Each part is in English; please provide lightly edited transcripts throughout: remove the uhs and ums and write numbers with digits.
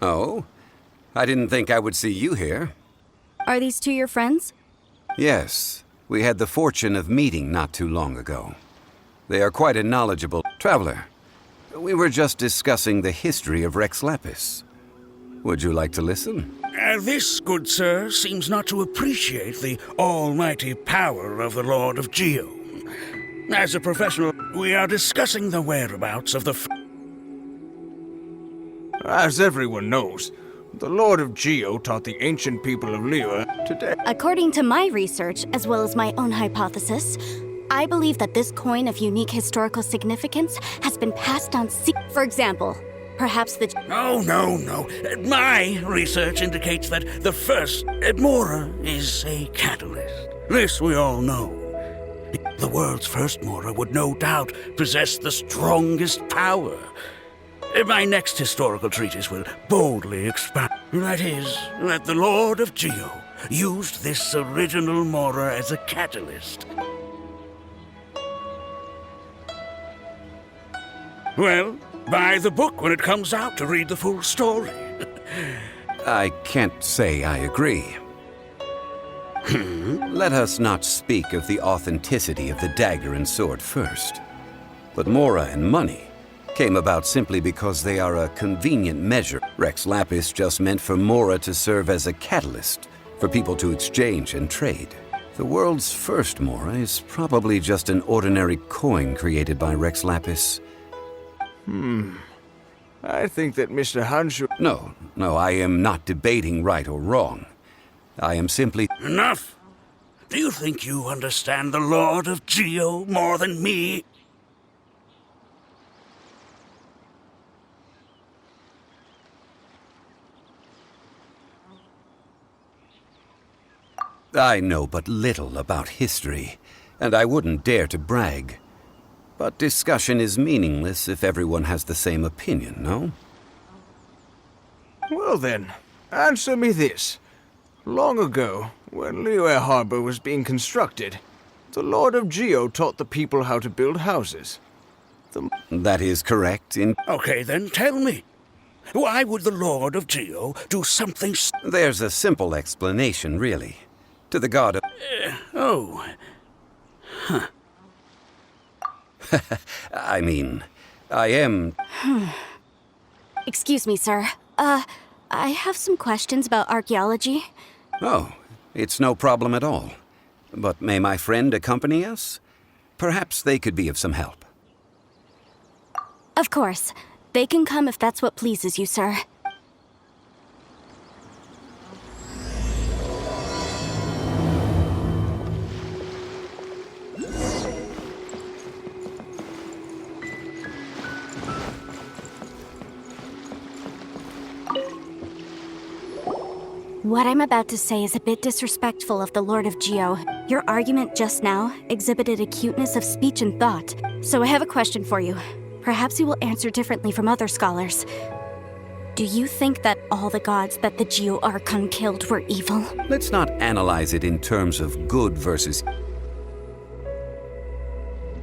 Oh? I didn't think I would see you here. Are these two your friends? Yes. We had the fortune of meeting not too long ago. They are quite a knowledgeable traveler. We were just discussing the history of Rex Lapis. Would you like to listen? This, good sir, seems not to appreciate the almighty power of the Lord of Geo. As a professional, we are discussing the whereabouts of the... As everyone knows, the Lord of Geo taught the ancient people of Liyue today. According to my research, as well as my own hypothesis, I believe that this coin of unique historical significance has been passed on. For example, perhaps the... No. My research indicates that the first Mora is a catalyst. This we all know. The world's first Mora would no doubt possess the strongest power. My next historical treatise will boldly expound. That is, that the Lord of Geo used this original Mora as a catalyst. Well, buy the book when it comes out to read the full story. I can't say I agree. Let us not speak of the authenticity of the dagger and sword first. But Mora and money came about simply because they are a convenient measure. Rex Lapis just meant for Mora to serve as a catalyst for people to exchange and trade. The world's first Mora is probably just an ordinary coin created by Rex Lapis. I think that Mr. Hanshu... No, I am not debating right or wrong. I am simply... Enough! Do you think you understand the Lord of Geo more than me? I know but little about history, and I wouldn't dare to brag. But discussion is meaningless if everyone has the same opinion, no? Well then, answer me this. Long ago, when Liyue Harbor was being constructed, the Lord of Geo taught the people how to build houses. That is correct. Okay, then tell me. Why would the Lord of Geo do something... There's a simple explanation, really. To the god of... I mean, I am... Excuse me, sir. I have some questions about archaeology. Oh, it's no problem at all. But may my friend accompany us? Perhaps they could be of some help. Of course. They can come if that's what pleases you, sir. What I'm about to say is a bit disrespectful of the Lord of Geo. Your argument just now exhibited acuteness of speech and thought. So I have a question for you. Perhaps you will answer differently from other scholars. Do you think that all the gods that the Geo Archon killed were evil? Let's not analyze it in terms of good versus...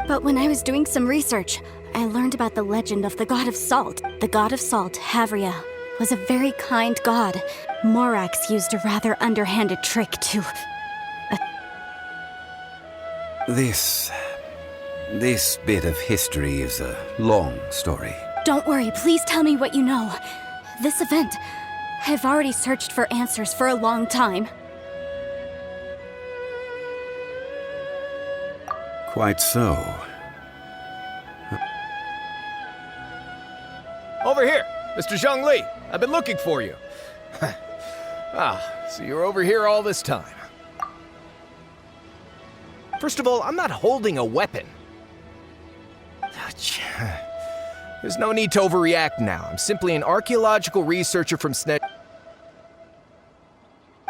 But when I was doing some research, I learned about the legend of the god of salt. The god of salt, Havria, was a very kind god. Morax used a rather underhanded trick to... This bit of history is a long story. Don't worry, please tell me what you know. This event, I've already searched for answers for a long time. Quite so. Over here, Mr. Zhongli. I've been looking for you. So you're over here all this time. First of all, I'm not holding a weapon. There's no need to overreact now. I'm simply an archaeological researcher from Snet.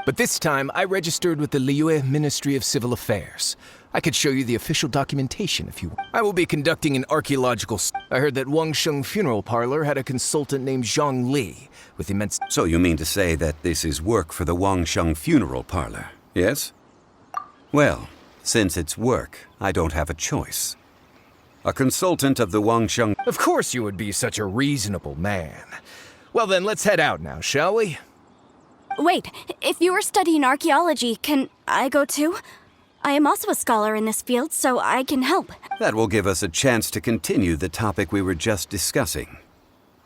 But this time, I registered with the Liyue Ministry of Civil Affairs. I could show you the official documentation if you want. I will be conducting an archaeological... I heard that Wangsheng Funeral Parlor had a consultant named Zhongli with immense... So you mean to say that this is work for the Wangsheng Funeral Parlor, yes? Well, since it's work, I don't have a choice. A consultant of the Wangsheng... Of course you would be such a reasonable man. Well then, let's head out now, shall we? Wait, if you are studying archaeology, can I go too? I am also a scholar in this field, so I can help. That will give us a chance to continue the topic we were just discussing.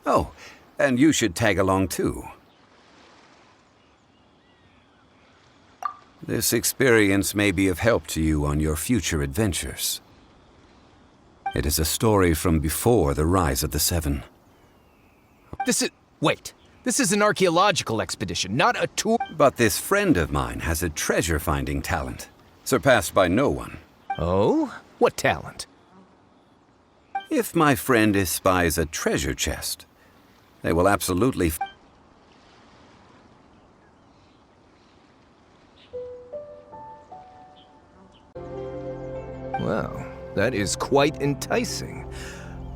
Oh, and you should tag along too. This experience may be of help to you on your future adventures. It is a story from before the rise of the Seven. Wait. This is an archaeological expedition, not a tour. But this friend of mine has a treasure-finding talent, surpassed by no one. Oh? What talent? If my friend espies a treasure chest, they will absolutely... Well, that is quite enticing.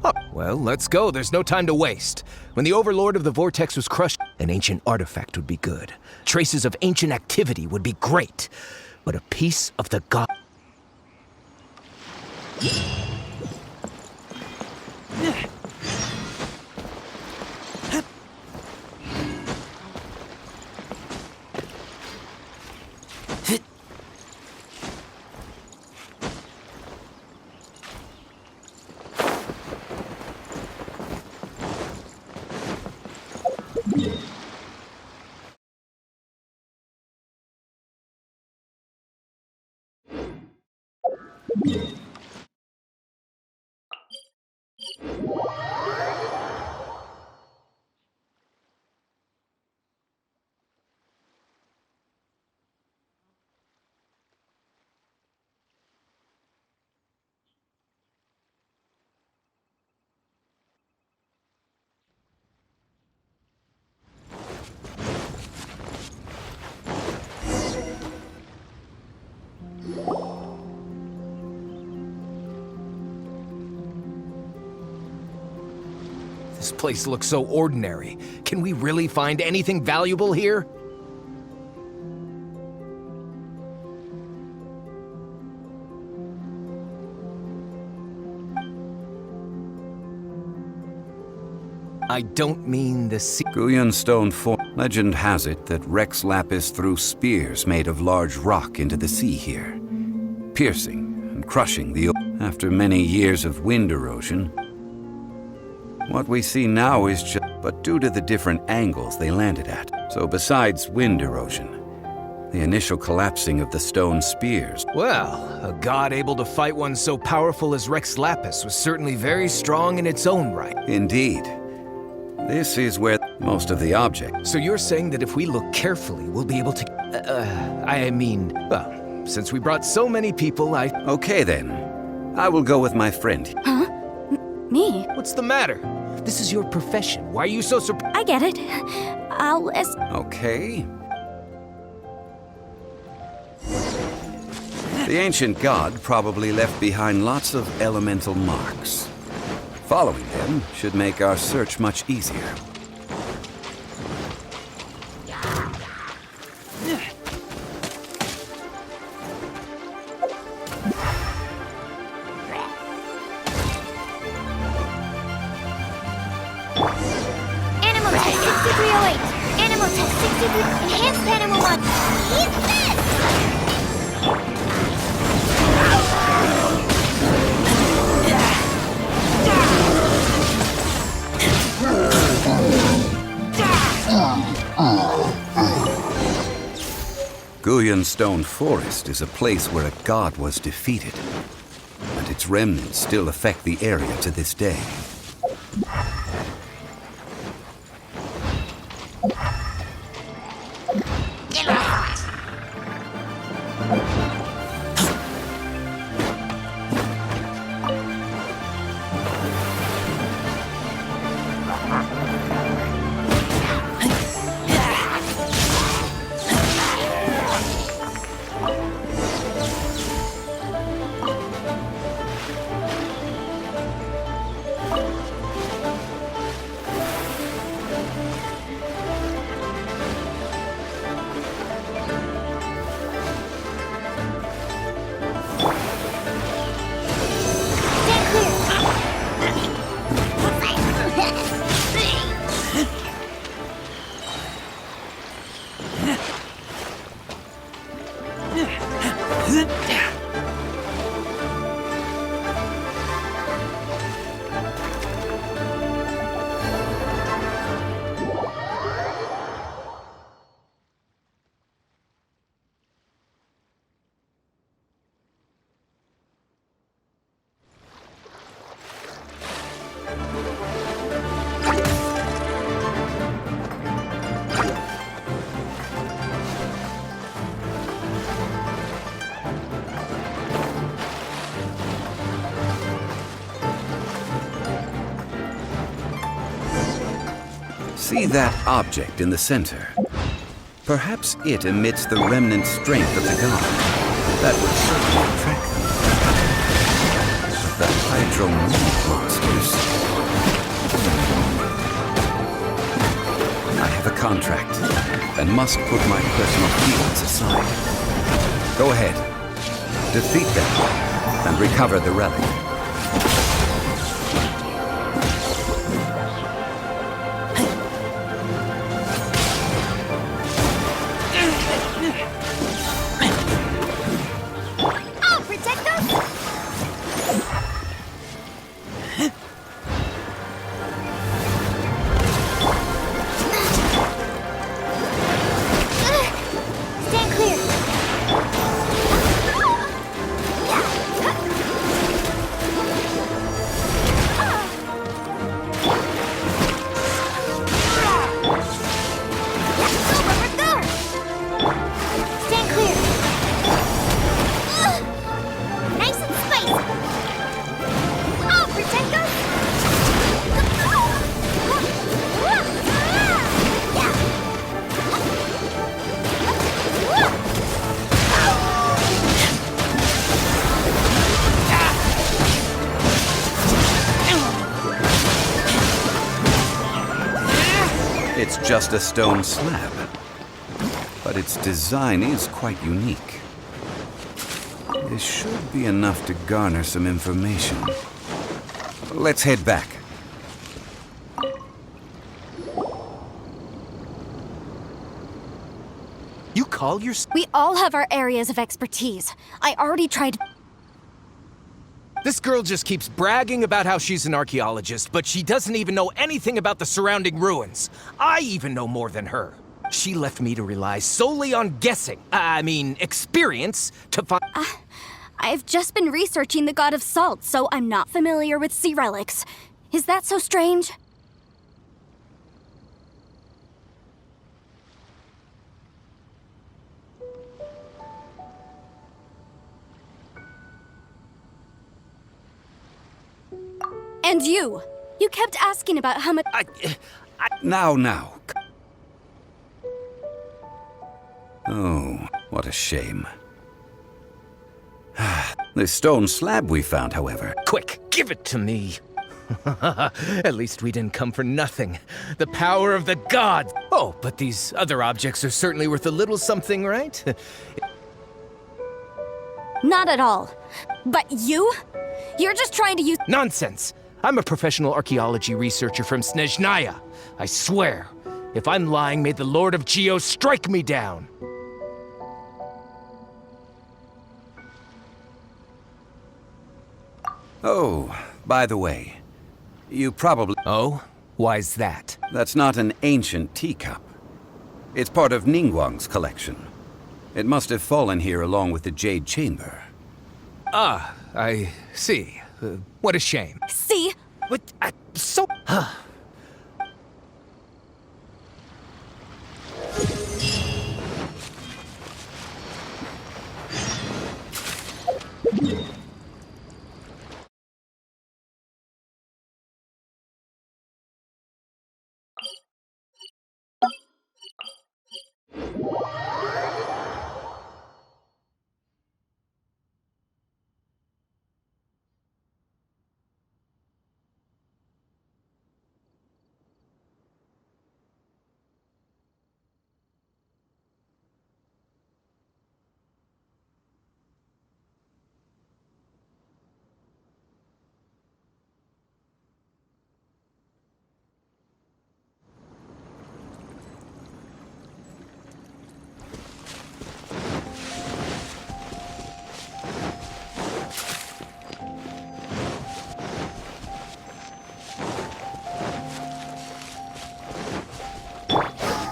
Oh, well, let's go. There's no time to waste. When the Overlord of the Vortex was crushed, an ancient artifact would be good. Traces of ancient activity would be great. But a piece of the god... This place looks so ordinary. Can we really find anything valuable here? I don't mean the sea. Guyan stone form. Legend has it that Rex Lapis threw spears made of large rock into the sea here, piercing and crushing the... After many years of wind erosion, what we see now is just... But due to the different angles they landed at. So besides wind erosion, the initial collapsing of the stone spears... Well, a god able to fight one so powerful as Rex Lapis was certainly very strong in its own right. Indeed. This is where most of the objects... So you're saying that if we look carefully, we'll be able to... well, since we brought so many people, Okay then. I will go with my friend. Huh? Me? What's the matter? This is your profession. Why are you so surprised? I get it. Okay. The ancient god probably left behind lots of elemental marks. Following them should make our search much easier. Animal Tech 6308! Animal Tech 63... Enhanced Animal One! Eat this! Guyan Stone Forest is a place where a god was defeated, and its remnants still affect the area to this day. See that object in the center? Perhaps it emits the remnant strength of the god. That would certainly attract them. But the hydro-meat monsters... I have a contract, and must put my personal feelings aside. Go ahead. Defeat them, and recover the relic. I'll protect us! Stand clear. Stand clear. Nice and spicy. I'll protect us. It's just a stone slab, but its design is quite unique. This should be enough to garner some information. Let's head back. You call your... We all have our areas of expertise. I already tried. This girl just keeps bragging about how she's an archaeologist, but she doesn't even know anything about the surrounding ruins. I even know more than her. She left me to rely solely on guessing, experience, to find... I've just been researching the god of salt, so I'm not familiar with sea relics. Is that so strange? And you! You kept asking about how much... Now. Oh, what a shame. The stone slab we found, however. Quick, give it to me. At least we didn't come for nothing. The power of the gods. Oh, but these other objects are certainly worth a little something, right? Not at all. But you? You're just trying to use... Nonsense! I'm a professional archaeology researcher from Snezhnaya. I swear, if I'm lying, may the Lord of Geo strike me down. Oh, by the way, you probably... Oh? Why's that? That's not an ancient teacup. It's part of Ningguang's collection. It must have fallen here along with the Jade Chamber. Ah, I see. What a shame. See? What? So...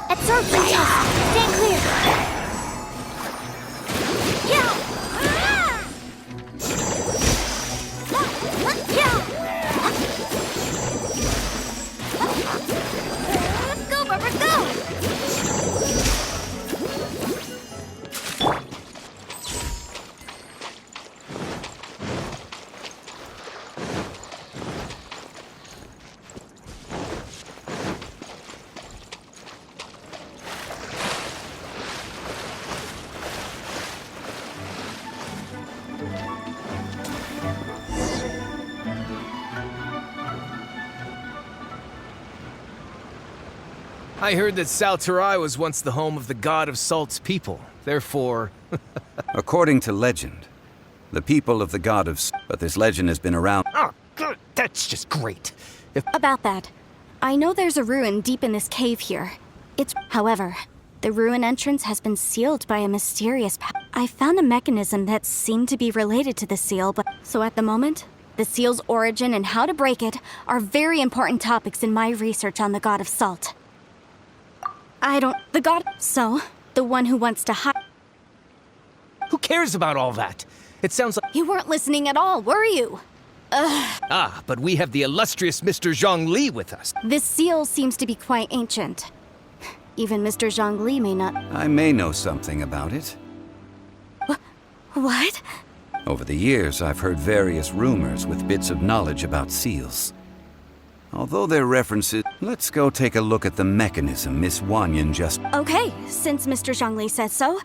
Absorption test. Stand clear. Go, Barbara, go! I heard that Salterai was once the home of the god of Salt's people. Therefore... According to legend, the people of the god of but this legend has been around. Oh, good. That's just great. About that, I know there's a ruin deep in this cave here. However, the ruin entrance has been sealed by a mysterious I found a mechanism that seemed to be related to the seal, but... So at the moment, the seal's origin and how to break it are very important topics in my research on the god of Salt. The god... So, the one who wants to hide... Who cares about all that? It sounds like... You weren't listening at all, were you? Ah, but we have the illustrious Mr. Zhongli with us. This seal seems to be quite ancient. Even Mr. Zhongli may not... I may know something about it. What? Over the years, I've heard various rumors with bits of knowledge about seals. Although they're references, let's go take a look at the mechanism Miss Wanyan just... Okay, since Mr. Zhongli says so.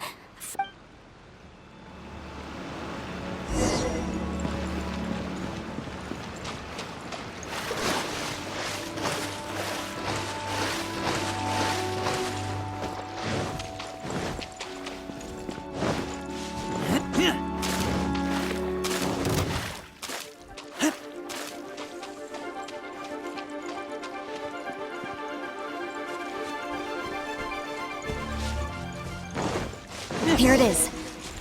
Here it is.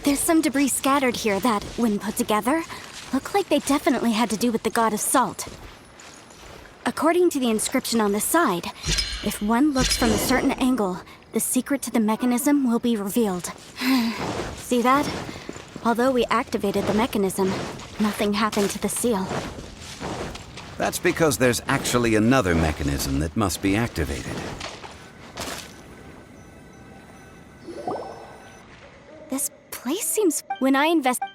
There's some debris scattered here that, when put together, look like they definitely had to do with the god of Salt. According to the inscription on the side, if one looks from a certain angle, the secret to the mechanism will be revealed. See that? Although we activated the mechanism, nothing happened to the seal. That's because there's actually another mechanism that must be activated. This place seems...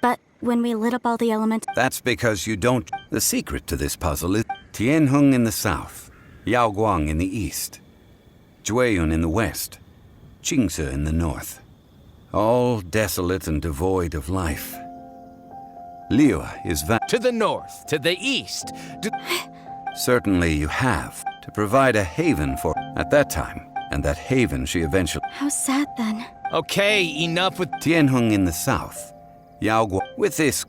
But when we lit up all the elements... That's because you don't... The secret to this puzzle is Tianheng in the south, Yaoguang in the east, Jueyun in the west, Qingse in the north. All desolate and devoid of life. Liu is To the north, to the east. Certainly you have, to provide a haven for... At that time, and that haven she eventually... How sad then. Okay, enough with... Tianheng in the south, Yaoguang... With this...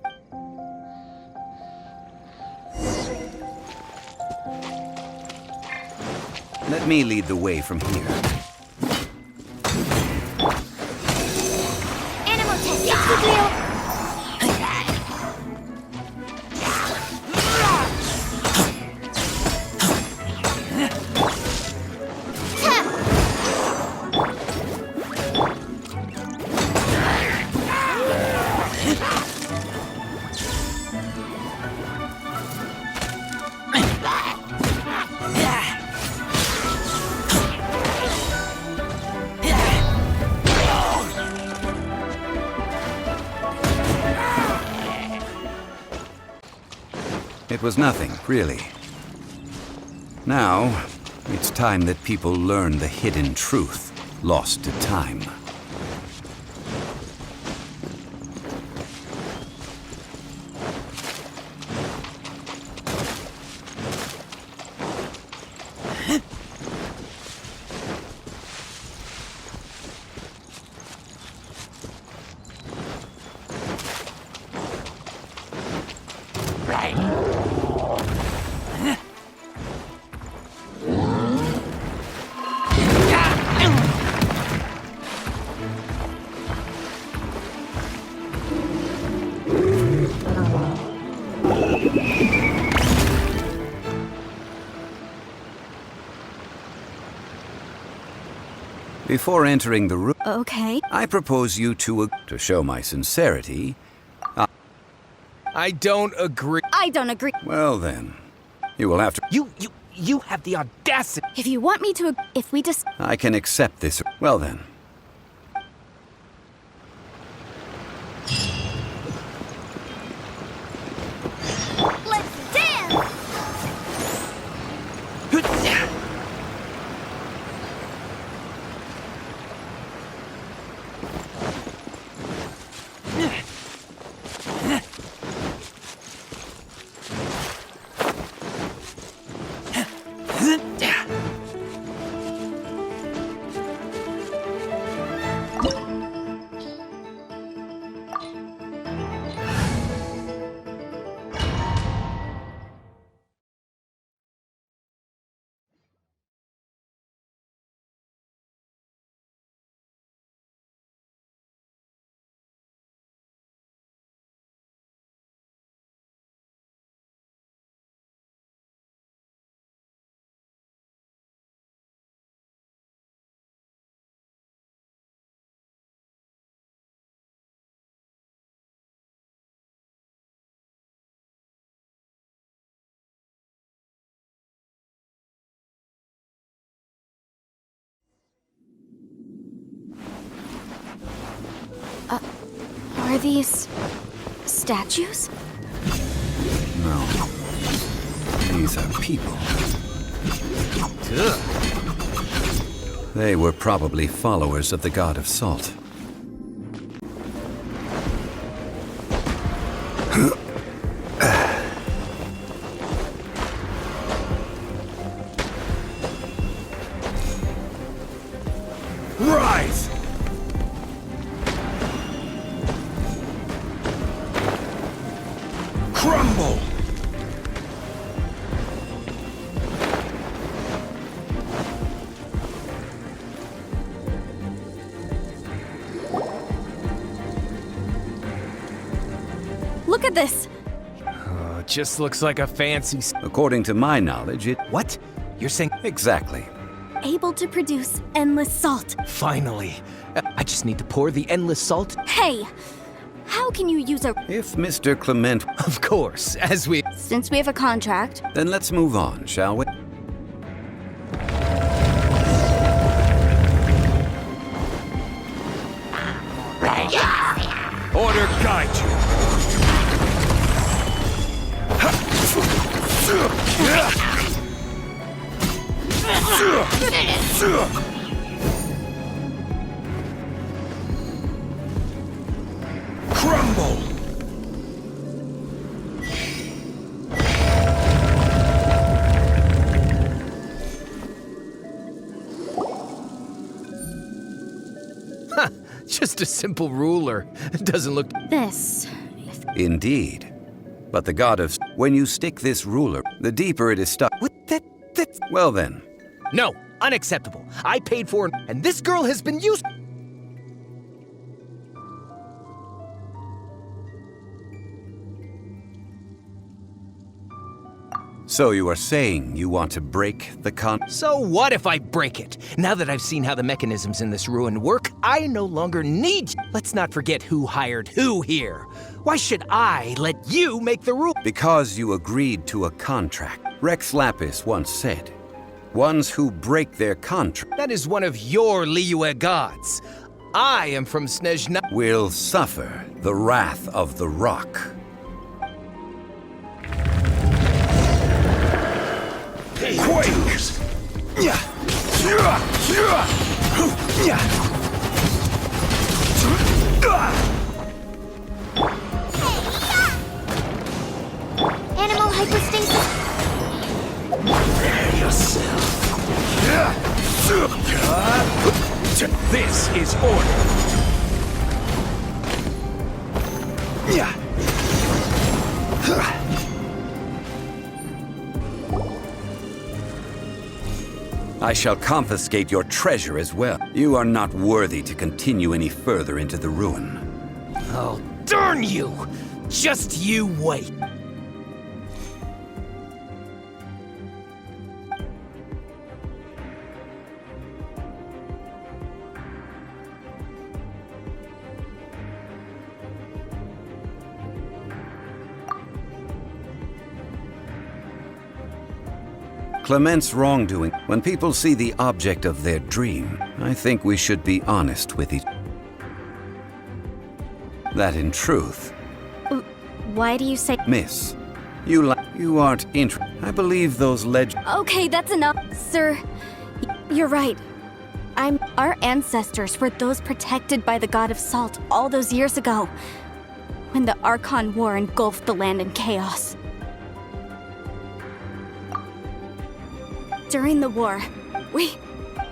Let me lead the way from here. Animal test 63. It was nothing, really. Now, it's time that people learn the hidden truth lost to time. Before entering the room, Okay. I propose you to show my sincerity. I don't agree. I don't agree. Well then, you will have to... You have the audacity. If you want me to... If we just... I can accept this. Well then. Let's dance! these statues? No. These are people. They were probably followers of the god of salt. Rise! Crumble! Look at this! Oh, it just looks like a fancy According to my knowledge, it... What? You're saying Exactly. Able to produce endless salt. finally? I just need to pour the endless salt? Hey! How can you use a... If Mr. Clement... Of course, as we... Since we have a contract, Then let's move on, shall we? Order guide you! Crumble! Just a simple ruler. It doesn't look... this. Indeed. But the god of... When you stick this ruler, the deeper it is stuck... What? That's... Well then, No, unacceptable. I paid for it, and this girl has been used... so you are saying you want to break the con... So what if I break it? Now that I've seen how the mechanisms in this ruin work, I no longer need... Let's not forget who hired who here. Why should I let you make the rule? Because you agreed to a contract. Rex Lapis once said, ones who break their contract That is one of your Liyue gods. I am from Snezhna... will suffer the wrath of the rock. Quakes! Animal hypostasis. Prepare yourself. This is order. I shall confiscate your treasure as well. You are not worthy to continue any further into the ruin. Oh, darn you! Just you wait. Clement's wrongdoing. When people see the object of their dream, I think we should be honest with each other. That in truth, Why do you say... Miss, you aren't interested. I believe those Okay, that's enough. Sir, you're right. Our ancestors were those protected by the god of salt all those years ago, when the Archon War engulfed the land in chaos. During the war,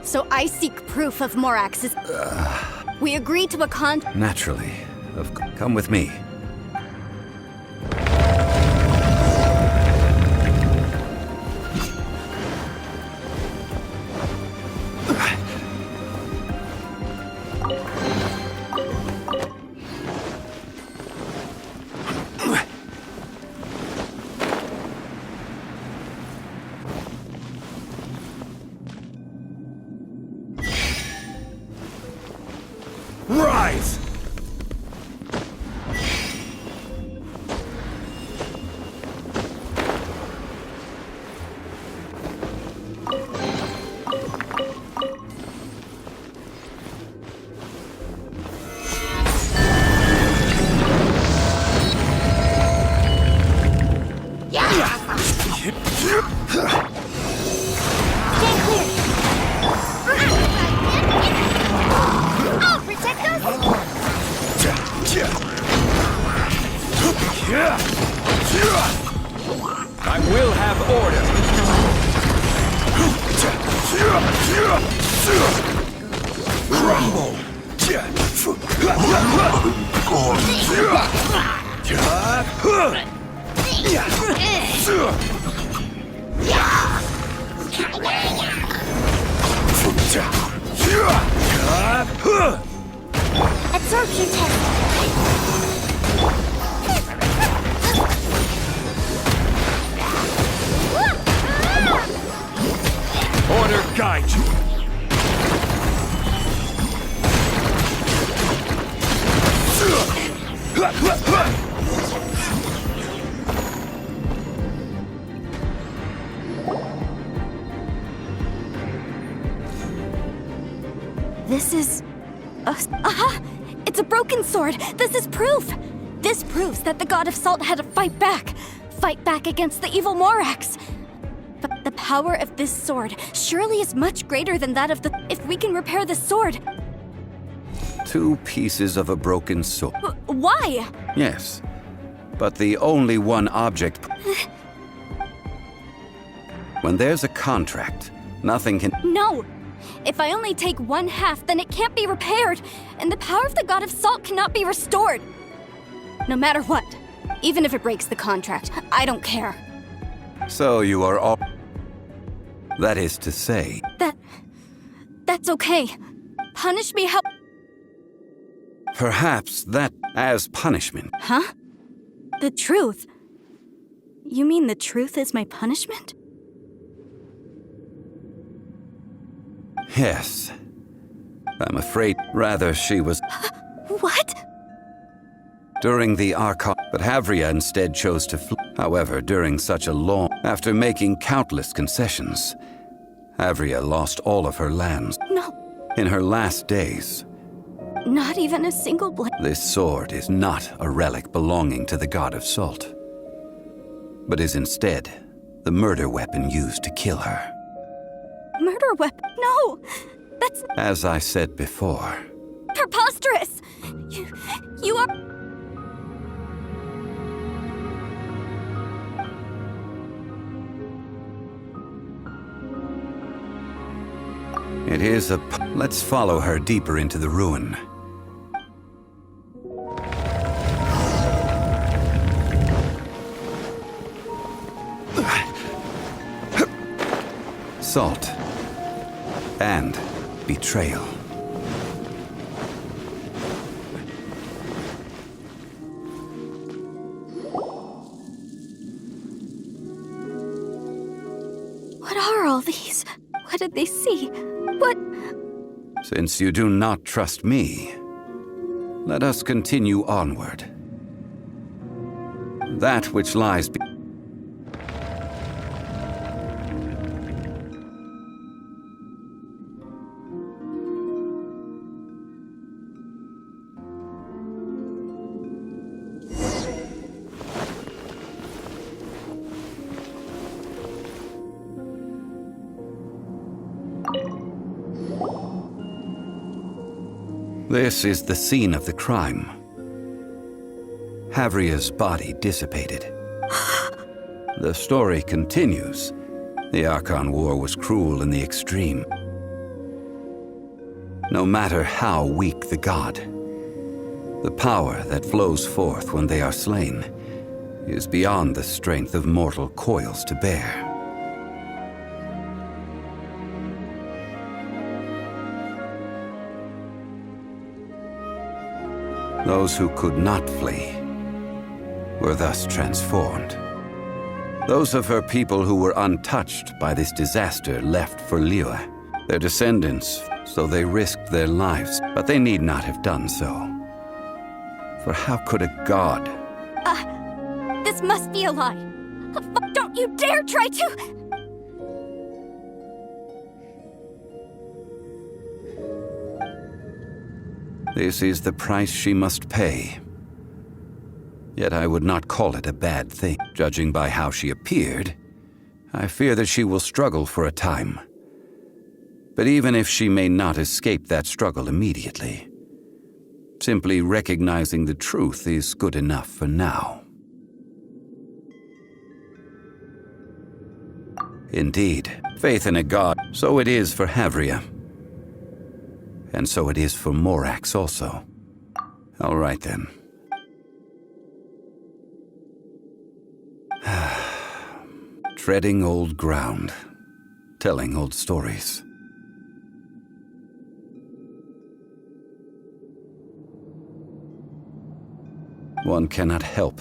So I seek proof of Morax's... We agreed to a Naturally. Come with me. Rise! Absorption test. Order guide you. This is... Aha! It's a broken sword! This is proof! This proves that the god of salt had to fight back! Fight back against the evil Morax! But the power of this sword surely is much greater than that of the... If we can repair the sword... 2 pieces of a broken sword. Why? Yes, but the only one object... When there's a contract, nothing can... No! If I only take 1/2, then it can't be repaired, and the power of the god of salt cannot be restored. No matter what, even if it breaks the contract, I don't care. So you are all... That is to say... That's okay. Punish me how... Perhaps that as punishment. Huh? The truth? You mean the truth is my punishment? Yes. I'm afraid rather she was... What? During the Archon... But Havria instead chose to flee. However, during such a long... After making countless concessions, Havria lost all of her lands. No, In her last days, not even a single blade. this sword is not a relic belonging to the god of salt, but is instead the murder weapon used to kill her. Murder weapon? No! That's As I said before, preposterous! You are... it is a... Let's follow her deeper into the ruin. Salt. And betrayal. What are all these? What did they see? What? Since you do not trust me, let us continue onward. That which lies be... This is the scene of the crime. Havria's body dissipated. The story continues. The Archon War was cruel in the extreme. No matter how weak the god, the power that flows forth when they are slain is beyond the strength of mortal coils to bear. Those who could not flee were thus transformed. Those of her people who were untouched by this disaster left for Liyue. Their descendants, so they risked their lives, but they need not have done so. For how could a god... This must be a lie. Don't you dare try to... This is the price she must pay. Yet I would not call it a bad thing. Judging by how she appeared, I fear that she will struggle for a time. But even if she may not escape that struggle immediately, simply recognizing the truth is good enough for now. Indeed, faith in a god, so it is for Havria. and so it is for Morax also. All right then. Treading old ground, telling old stories. One cannot help.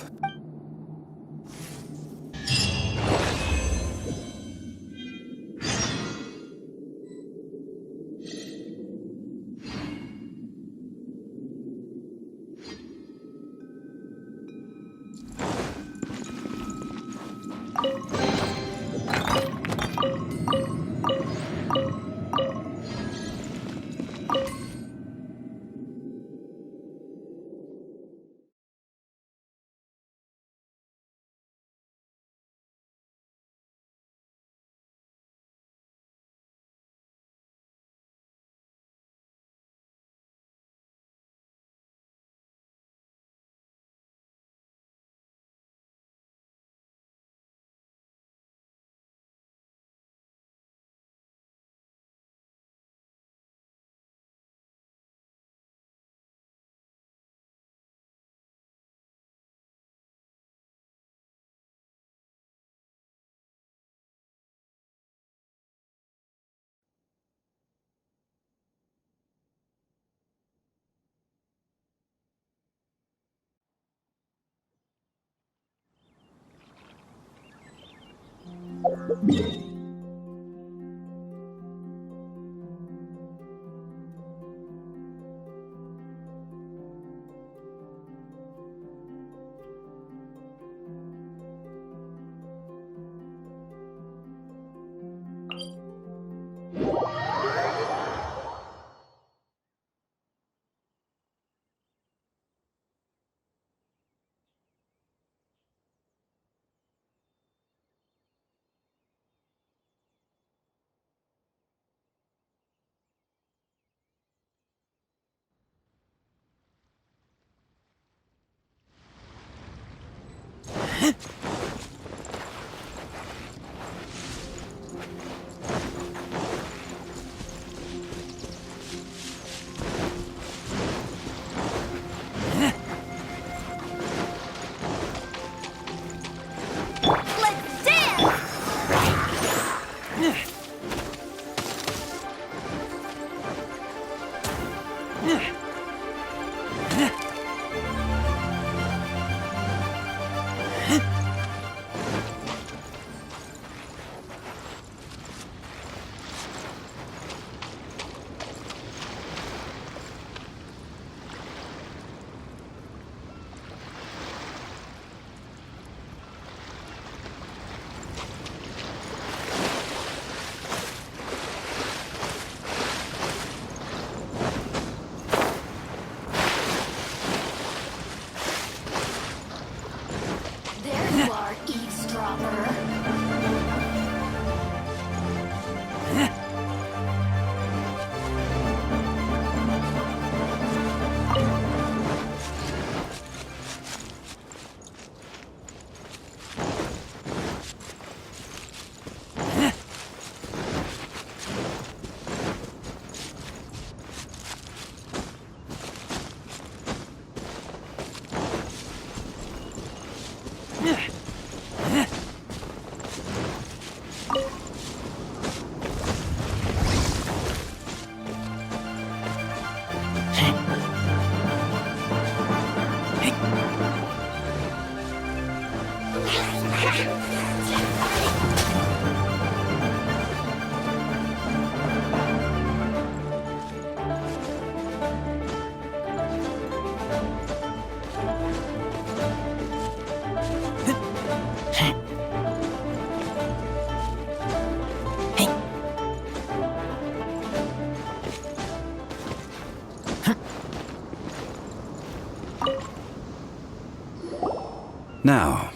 Now,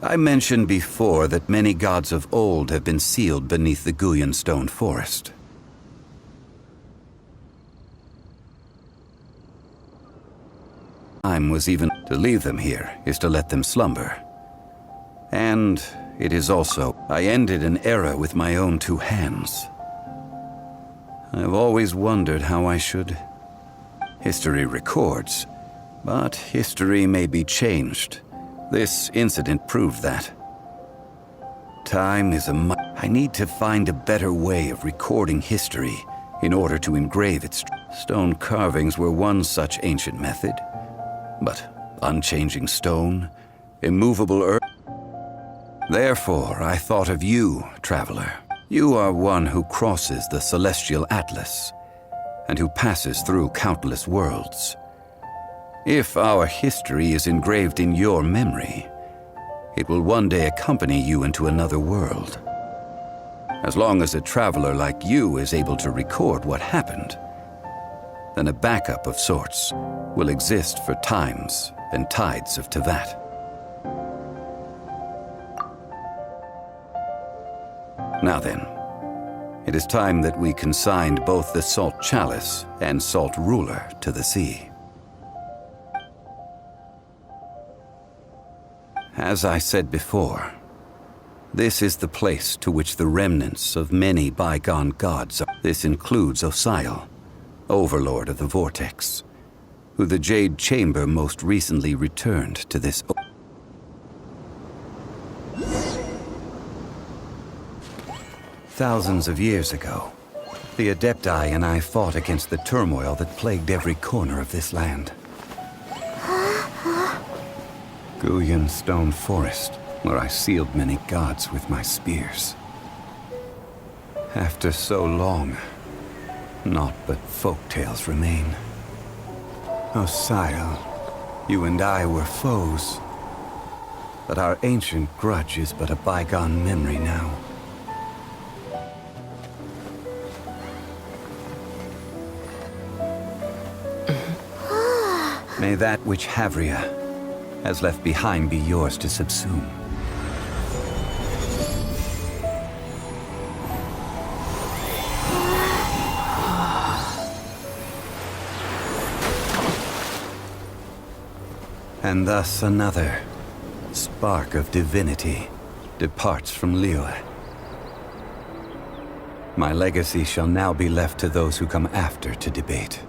I mentioned before that many gods of old have been sealed beneath the Guyan stone forest. Time was even to leave them here is to let them slumber. And it is also, I ended an era with my own two hands. I've always wondered how I should. History records, but history may be changed. This incident proved that. Time is I need to find a better way of recording history in order to engrave its stone carvings were one such ancient method. But unchanging stone, immovable earth. Therefore, I thought of you, traveler. You are one who crosses the celestial atlas, and who passes through countless worlds. If our history is engraved in your memory, it will one day accompany you into another world. As long as a traveler like you is able to record what happened, then a backup of sorts will exist for times and tides of Tevat. Now then, it is time that we consigned both the Salt Chalice and Salt Ruler to the sea. As I said before, this is the place to which the remnants of many bygone gods are. This includes Osial, Overlord of the Vortex, who the Jade Chamber most recently returned to this. Thousands of years ago, the Adepti and I fought against the turmoil that plagued every corner of this land. Guyan Stone Forest, where I sealed many gods with my spears. After so long, naught but folk tales remain. Osial, you and I were foes, but our ancient grudge is but a bygone memory now. May that which Havria has left behind be yours to subsume. And thus another spark of divinity departs from Liyue. My legacy shall now be left to those who come after to debate.